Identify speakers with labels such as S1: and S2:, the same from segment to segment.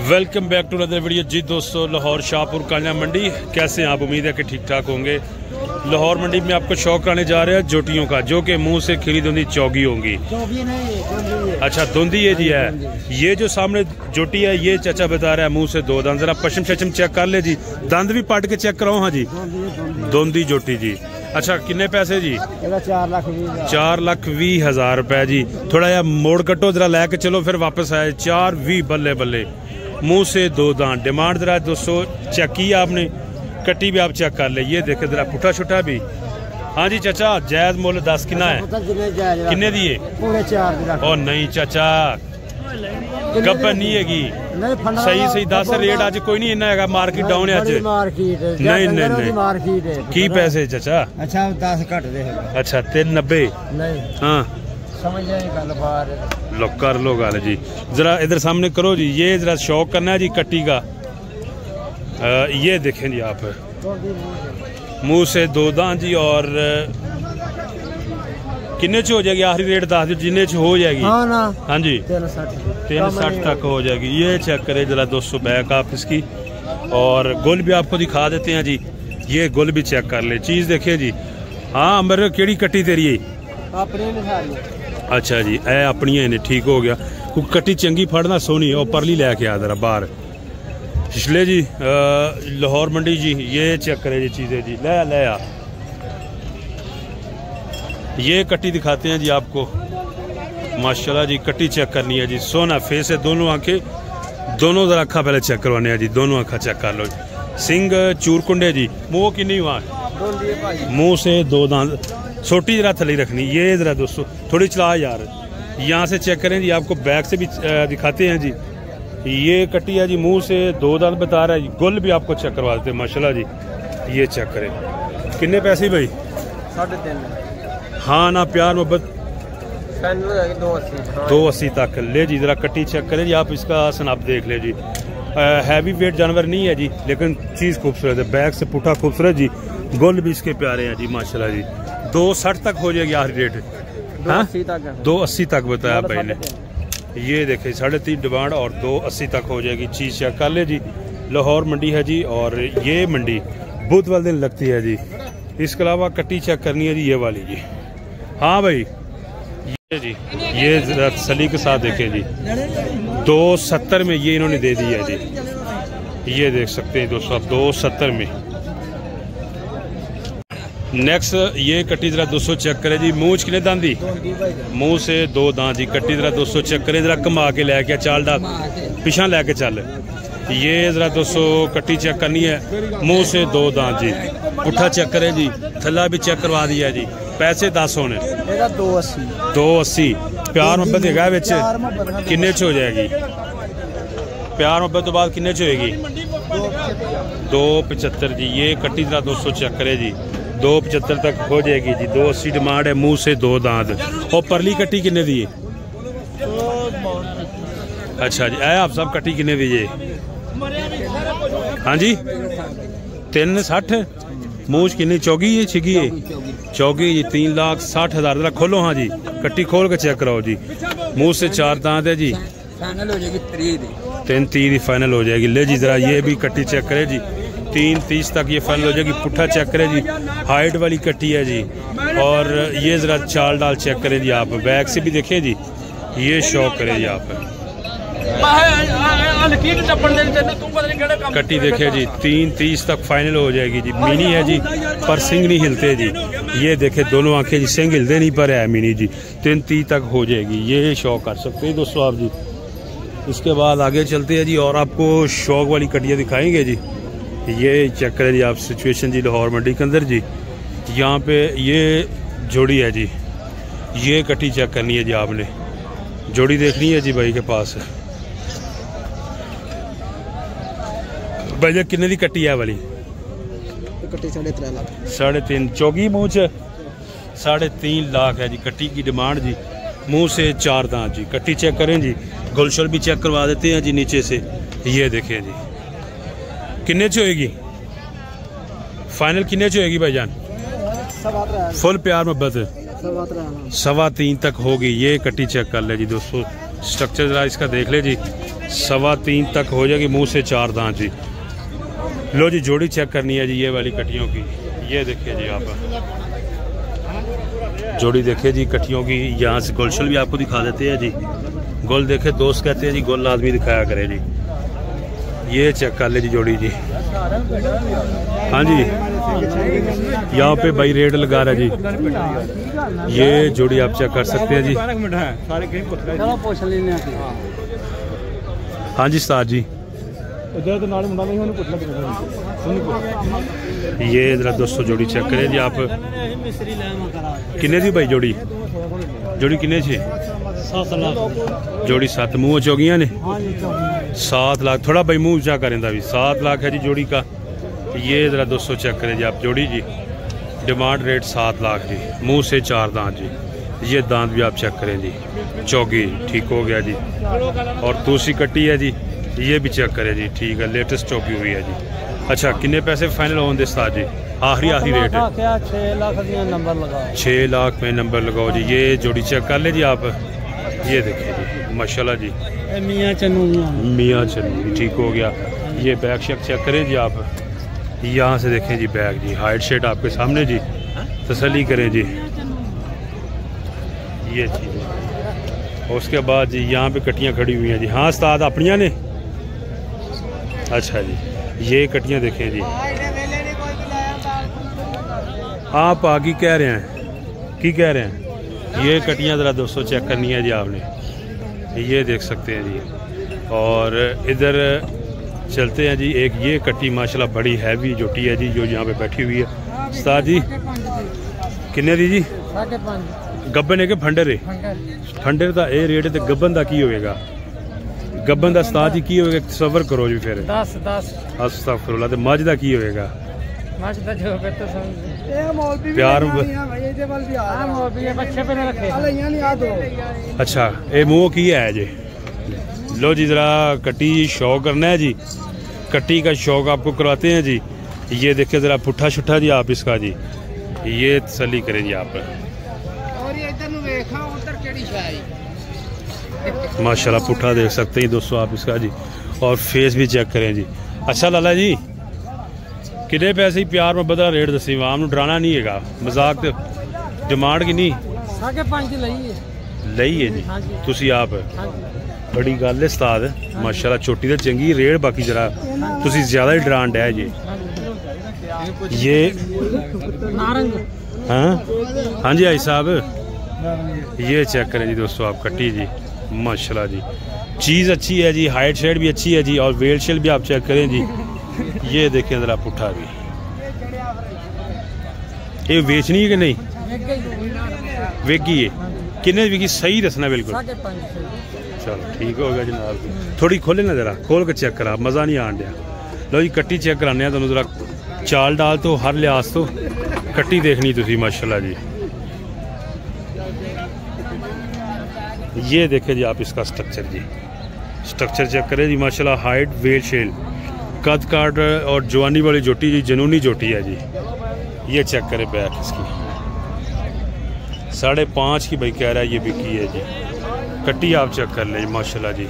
S1: Welcome back to another video जी दोस्तों। लाहौर शाहपुर कालिया मंडी, कैसे हैं आप? उम्मीद है कि ठीक ठाक होंगे। लाहौर मंडी में आपको शौक कराने जा रहे हैं जोटियों का, जो कि मुंह से खिली धुंधी चौगी होंगी। अच्छा, धुंधी ये जी है। ये जो सामने जोटी है ये चाचा बता रहा है मुंह से दो दांत। जरा पश्चिम शचम चेक कर ले जी, दंद भी पाट के चेक कराओ। हाँ जी, धुंधी जोटी जी। अच्छा, किन्ने पैसे जी? 4,20,000 रुपए जी। थोड़ा या मोड़ कटो, जरा लैके चलो फिर वापस आए। 4,20 बल्ले बल्ले, मुंह से दो दांत। डिमांड जरा 200 चेक की आपने, कट्टी भी आप चेक कर ले। ये देखे जरा पुठा छुटा भी। हाँ जी चाचा, जायज मुल 10 कितना है? किन्ने दिए? ओ नहीं चाचा, गब्बन नहीं हैगी। सही सही 10 रेट अज कोई नहीं इन्ना है। मार्केट डाउन है अज। नहीं नहीं नहीं, की पैसे चाचा? अच्छा 10 घट दे। अच्छा 390। हाँ लो कर लो गाल जी। जरा इधर सामने करो जी। ये जरा शौक करना है जी कट्टी का। ये देखें जी आप, मुंह से दो दांत जी। और किन्ने च हो जाएगी? आखिरी रेट दस दो जिन्ने च हो जाएगी। हाँ जी 360 तक हो जाएगी। ये चेक करें जरा 200 बैक आप इसकी। और गुल भी आपको दिखा देते हैं जी। ये गुल भी चेक कर ले, चीज देखिए जी। हाँ अमर केड़ी कट्टी तेरी है? अच्छा जी, ए अपनी है, ठीक हो गया। कट्टी चंगी फड़ना सोनी और परली लैके आ जरा बाहर। पिछले जी लाहौर मंडी जी। ये चेक करे जी चीजें जी। ले आ, ये कट्टी दिखाते हैं जी आपको। माशाल्लाह जी, कट्टी चेक करनी है जी। सोना फेस है, दोनों आंखें, दोनों जरा अखा पहले चेक करवाने हैं जी। दोनों अखा चेक कर लो। सिंग चूरकुंडे जी। मुँह की नहीं हुआ, मुँह से दो दांत। छोटी जरा थली रखनी। ये जरा दोस्तों थोड़ी चला यार, यहाँ से चेक करें जी। आपको बैक से भी दिखाते हैं जी। ये कट्टी है जी, मुंह से दो दांत बता रहा है। गुल भी आपको चेक करवा देते हैं माशाल्लाह जी। ये चेक करें। किन्ने पैसे भाई? 3.5। हाँ ना, प्यार मोहब्बत 280 तक ले जी। जरा कट्टी चेक करें जी आप, इसका सनाब देख ले जी। हैवी वेट जानवर नहीं है जी, लेकिन चीज़ खूबसूरत है। बैक से पुठा खूबसूरत जी। गुल भी इसके प्यारे हैं जी माशाल्लाह जी। 260 तक हो जाएगी आखिरी रेट। 280 तक बताया भाई ने। ये देखे 3.5 डिमांड और 280 तक हो जाएगी। चीज़ चेक कर ले जी। लाहौर मंडी है जी, और ये मंडी बुध वाले दिन लगती है जी। इसके अलावा कट्टी चेक करनी है जी, ये वाली जी। हाँ भाई ये जी, ये जरा सली के साथ देखे जी। 270 में ये इन्होंने दे दी है जी। ये देख सकते हैं दोस्तों आप, 270 में। नेक्स्ट ये कट्टी जरा 200 चेक करे जी। मुँह कितने दांती? मुंह से दो दांत जी। कट्टी जरा 200 चेक करे। जरा कमा के लैके चाल डाल, पिछा लैके चल। ये जरा 200 कट्टी चेक करनी है। मुंह से दो दांत जी। पुठा चेक करे जी। थल्ला भी चेक करवा दिया जी। पैसे 10 होने। 280। प्यार मोहब्बत है बिच किन्ने च हो जाएगी? प्यार मोहब्बत तो बाद किन्ने च होएगी? 275 जी। ये कट्टी जरा 200 चेक करे जी। 275 तक हो जाएगी जी। 280 डिमांड है। मुंह से दो दांत। और परली कट्टी किन्ने दी है? अच्छा जी, आप सब कट्टी किन्ने दीजिए? हाँ जी 360। मूछ किन्नी? चौगी है छिगी है? चौगी जी। 3,60,000 जरा खोलो। हाँ जी, कट्टी खोल के चेक कराओ जी। मुंह से 4 दांत है जी। फाइनल हो जाएगी 330 फाइनल हो जाएगी। ले जी जरा ये भी कट्टी चेक करे जी। 330 तक ये फाइनल हो जाएगी। पुट्ठा चेक करें जी। हाइट वाली कट्टी है जी। और ये जरा चाल डाल चेक करें जी आप। बैक से भी देखें जी। ये शौक करें जी आप। कट्टी देखे जी। 330 तक फाइनल हो जाएगी जी। मिनी है जी, पर सिंग नहीं हिलते जी। ये देखे दोनों आंखें जी, सिंग हिलते नहीं पर है मिनी जी। 330 तक हो जाएगी। ये शौक कर सकते हैं दोस्तों आप जी। इसके बाद आगे चलते हैं जी, और आपको शौक वाली कट्टियाँ दिखाएंगे जी। ये चेक करें जी आप सिचुएशन जी लाहौर मंडी के अंदर जी। यहाँ पे ये जोड़ी है जी। ये कट्टी चेक करनी है जी आपने। जोड़ी देखनी है जी भाई के पास। भाई किन्ने दी कट्टी है वाली?
S2: कट्टी 3.5 लाख।
S1: 3.5 चौगी मुँह च 3.5 लाख है जी कट्टी की डिमांड जी। मुँह से 4 दांत जी। कट्टी चेक करें जी। गुलशल भी चेक करवा देते हैं जी नीचे से। ये देखें जी किन्ने च होएगी फाइनल? किन्ने च होएगी भाईजान? फुल प्यार मोहब्बत 3.25 तक होगी। ये कट्टी चेक कर ले जी दोस्तों। स्ट्रक्चर ज़रा इसका देख ले जी, 3.25 तक हो जाएगी, मुंह से 4 दांत जी। लो जी जोड़ी चेक करनी है जी ये वाली कटियों की। ये देखिए जी आप जोड़ी देखिए जी कटियों की। यहाँ से गोलशल भी आपको दिखा देते हैं जी। गोल देखे दोस्त कहते हैं जी, गोल आदमी दिखाया करे जी। ये चेक कर ले जी जोड़ी जी। हाँ जी यहाँ पे भाई रेट लगा रहा है जी। ये जोड़ी आप चेक कर सकते हैं जी। हाँ जी उस्ताद जी। ये जरा दोस्तों जोड़ी चेक करें जी आप। किन्ने दी भाई जोड़ी? जोड़ी किन्ने छे?
S2: 7 लाख
S1: जोड़ी 7 मुँह चौगियां ने 7 लाख। थोड़ा भाई मुँह ऊंचा करें भी 7 लाख है जी जोड़ी का। ये जरा दोस्तों चेक करें जी आप जोड़ी जी। डिमांड रेट 7 लाख जी, मुंह से 4 दांत जी। ये दांत भी आप चेक करें जी, चौगी ठीक हो गया जी। और दूसरी कट्टी है जी, ये भी चेक करें जी, ठीक है लेटेस्ट चौकी हुई है जी। अच्छा किन्ने पैसे फाइनल होने उस्ताद जी? आखिरी रेट है 6 लाख में नंबर लगाओ जी। ये जोड़ी चेक कर ले जी आप। ये देखिए जी माशाल्लाह जी, मियाँ चन्नू ठीक हो गया। ये बैक शेक चेक करें जी आप। यहाँ से देखें जी बैग जी, हाइट शेट आपके सामने जी, तसल्ली करें जी। ये चीज़ है। उसके बाद जी यहाँ पे कटियाँ खड़ी हुई हैं जी। हाँ उस्ताद अपनियाँ ने। अच्छा जी ये कटियाँ देखें जी। आप आगे कह रहे हैं की कह रहे हैं? ये कटियाँ ज़रा दोस्तों चेक करनी है जी आपने। ये देख सकते हैं जी। और इधर चलते हैं जी। एक ये कट्टी माशाल्लाह बड़ी हैवी जोटी है जी, जो यहाँ पे बैठी हुई है। उस्ताद जी किन्ने दी जी? 5.5 गब्बन है कि फंडर है? फंडर का ये रेट है, गब्बन का की होएगा? गब्बन का उस्ताद जी की होएगा? सबर करो जी फिर। 10 अस्तगफुरुल्लाह। ते मज का की होएगा? प्यार अच्छा ये मुँह की है जी। लो जी जरा कट्टी शौक करना है जी, कट्टी का शौक आपको करवाते हैं जी। ये देखिए जरा पुट्ठा शुट्ठा जी आप इसका जी, ये तसल्ली करें जी आप। माशाल्लाह पुट्ठा देख सकते हैं दोस्तों आप इसका जी। और फेस भी चेक करें जी। अच्छा लाला जी कितने पैसे प्यार में बदला रेट दसी आम डराना नहीं है, मजाक तो डिमांड की नहीं
S2: 5.5
S1: लई है जी। तुसी आप बड़ी गल है उस्ताद माशाल्लाह, छोटी तो चंगी रेट, बाकी जरा तुसी ज्यादा ही डिमांड है जी। ये हाँ जी आई साहब ये चेक करें जी दोस्तों आप कट्टी जी माशाल्लाह जी। चीज़ अच्छी है जी, हाइट शेड भी अच्छी है जी। और वेल शेल भी आप चेक करें जी। ये देखें जरा पुट्ठा भी। ये बेचनी है कि नहीं? वेगी है किन्ने विकी? सही दसना बिल्कुल। चलो ठीक हो गया जनाब। थोड़ी खोले ना जरा, खोल के चेक करा, मज़ा नहीं आन दिया। लो जी कट्टी चेक कराने तुम जरा, चाल डाल तो हर लिहाज तो कट्टी देखनी तुसी माशाल्लाह जी। ये देखे जी आप इसका स्ट्रक्चर जी, स्ट्रक्चर चेक करें जी माशाल्लाह। हाइट वेल शेल कद काट और जवानी वाली जोटी जी, जनूनी जोटी है जी। ये चेक करें बैक इसकी 5.5 की भाई कह रहा है, ये बिकी है जी। कट्टी आप चेक कर लें माशाल्लाह जी।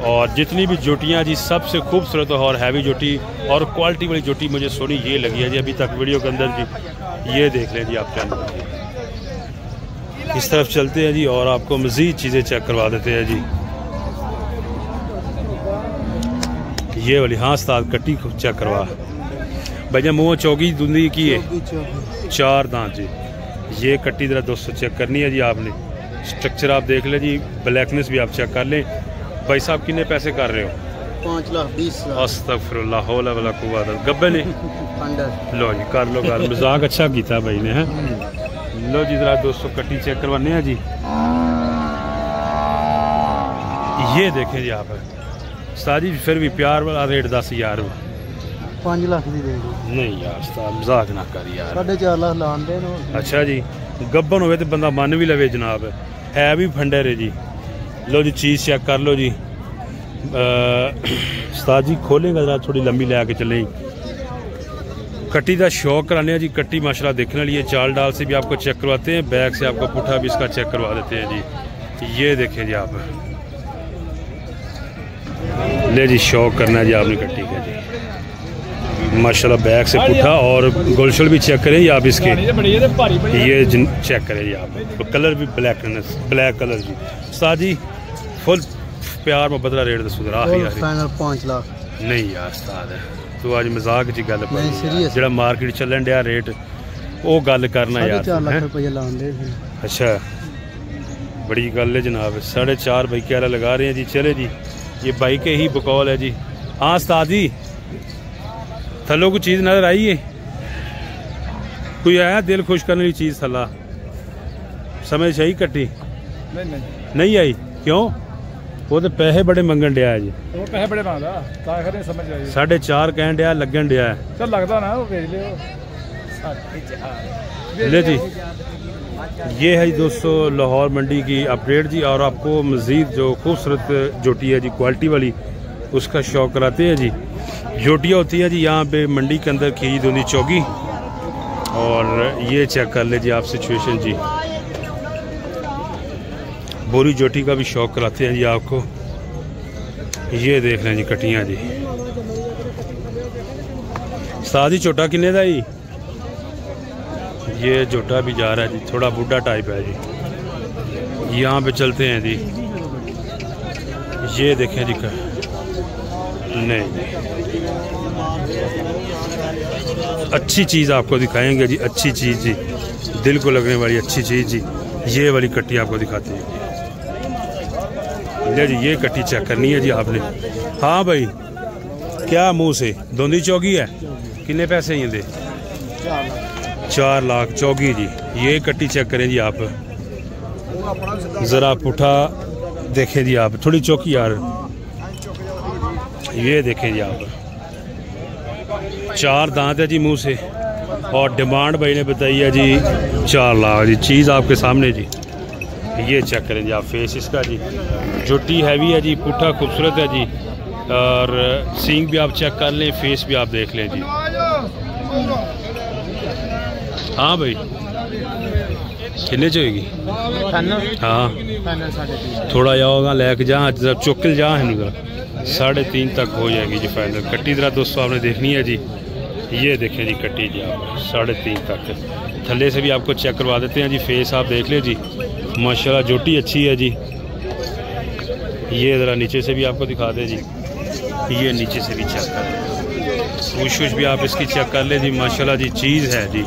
S1: और जितनी भी जोटियाँ जी सबसे खूबसूरत और हैवी जोटी और क्वालिटी वाली जोटी मुझे सोनी ये लगी है जी अभी तक वीडियो के अंदर जी। ये देख लें जी आप चैनल इस तरफ चलते हैं जी और आपको मज़ीद चीज़ें चेक करवा देते हैं जी। ये वाली हाँ उस्ताद कट्टी चेक करवा भैया। मुँह चौकी दूंदी की है 4 दांत जी। ये कट्टी ज़रा दोस्तों चेक करनी है जी आपने। स्ट्रक्चर आप देख लें जी, ब्लैकनेस भी आप चेक कर लें। भाई साहब कितने पैसे कर रहे हो?
S2: 5,20,000।
S1: अस्तगफुरुल्लाह हौला वला कुव्वत। गब्बे ने लो जी कर लो कर, मजाक अच्छा किया भाई ने है। लो जी जरा दोस्तों कट्टी चेक करवाने हैं जी। ये देखें जी आप उस्ताद जी, फिर भी प्यार वाला रेट 10,000
S2: 5 लाख दी देंगे।
S1: नहीं यार उस्ताद मजाक ना कर यार,
S2: 4.5 लाख लान दे।
S1: अच्छा जी गब्बन हो तो बंदा मन भी लवे जनाब, है भी फंडर है जी। लो जी चीज़ चेक कर लो जी। उस्ताद जी खोलेंगे जरा, थोड़ी लंबी ले आके चलें। कट्टी का शौक कराने जी। कट्टी माशाल्लाह देखने वाली है, चाल डाल से भी आपको चेक करवाते हैं, बैक से आपको पुट्ठा भी इसका चेक करवा देते हैं जी। ये देखें जी आप, ले जी शौक करना है जी आपने कट्टी का जी माशाल्लाह। बैक से पुट्ठा और गोलशल भी चेक करें जी आप इसके, ये चेक करें जी आप। तो कलर भी ब्लैक कलर जी। उस्ताद जी फुल प्यार मोहब्बत का रेट दसो जरा।
S2: फाइनल 5 लाख
S1: नहीं यार उस्ताद तू आज मजाक जी गल
S2: सीरियस
S1: जो मार्केट चलन दिया रेट वो गल करना यार।
S2: 4 लाख रुपया लाने।
S1: अच्छा बड़ी गल है जनाब। 4.5 भाई क्या लगा रहे हैं जी। चले जी ये भाई के ही बकौल है जी। हाँ उस्ताद जी थलो कोई चीज़ नजर आई है, कोई आया दिल खुश करने वाली चीज़ थला समझ सही कट्टी नहीं आई क्यों? वो तो पैसे बड़े मंगन दिया है जी।
S3: वो पैसे बड़े मांगदा ता खरे समझ आई।
S1: 4.5 कहन दिया लगन दिया है।
S3: चल लगदा ना वो भेज लियो।
S1: ले जी ये है जी दोस्तों लाहौर मंडी की अपडेट जी। और आपको मज़ीद जो खूबसूरत जोटी है जी क्वालिटी वाली उसका शौक कराते हैं जी। जोटियाँ होती हैं जी यहाँ पे मंडी के अंदर खीरी दोनी चौकी। और ये चेक कर ले जी आप सिचुएशन जी। बोरी जोटी का भी शौक कराते हैं जी आपको। ये देख लें जी कटियाँ जी। साथ ही छोटा किन्ने का ही ये जोटा भी जा रहा है जी, थोड़ा बूढ़ा टाइप है जी। यहाँ पे चलते हैं जी। ये देखें जी नहीं अच्छी चीज़ आपको दिखाएंगे जी, अच्छी चीज़ जी, दिल को लगने वाली अच्छी चीज़ जी। ये वाली कट्टी आपको दिखाते हैं जी। ये कट्टी चेक करनी है जी आपने। हाँ भाई क्या मुंह से दोंदी चौकी है कितने पैसे ये दे? 4 लाख चौकी जी। ये कट्टी चेक करें जी आप ज़रा पुठा देखें जी आप, थोड़ी चौकी यार। ये देखें जी आप 4 दांत है जी मुंह से। और डिमांड भाई ने बताई है जी 4 लाख जी। चीज़ आपके सामने जी। ये चेक करें जी आप फेस इसका जी। जोटी हैवी है जी, पुट्ठा खूबसूरत है जी। और सींग भी आप चेक कर लें, फेस भी आप देख लें जी। हाँ भाई कितने चाहिएगी? हाँ थोड़ा जाओगा लेके जा जब चौकल जा है 3.5 तक हो जाएगी जी फाइनल। कट्टी जरा दोस्तों आपने देखनी है जी। ये देखें जी कट्टी जी आप 3.5 तक। थल्ले से भी आपको चेक करवा देते हैं जी। फेस आप देख लें जी माशाल्लाह जोटी अच्छी है जी। ये ज़रा नीचे से भी आपको दिखा दें जी। ये नीचे से भी चेक कर लें, पूछ भी आप इसकी चेक कर लें जी। माशाल्लाह जी चीज़ है जी।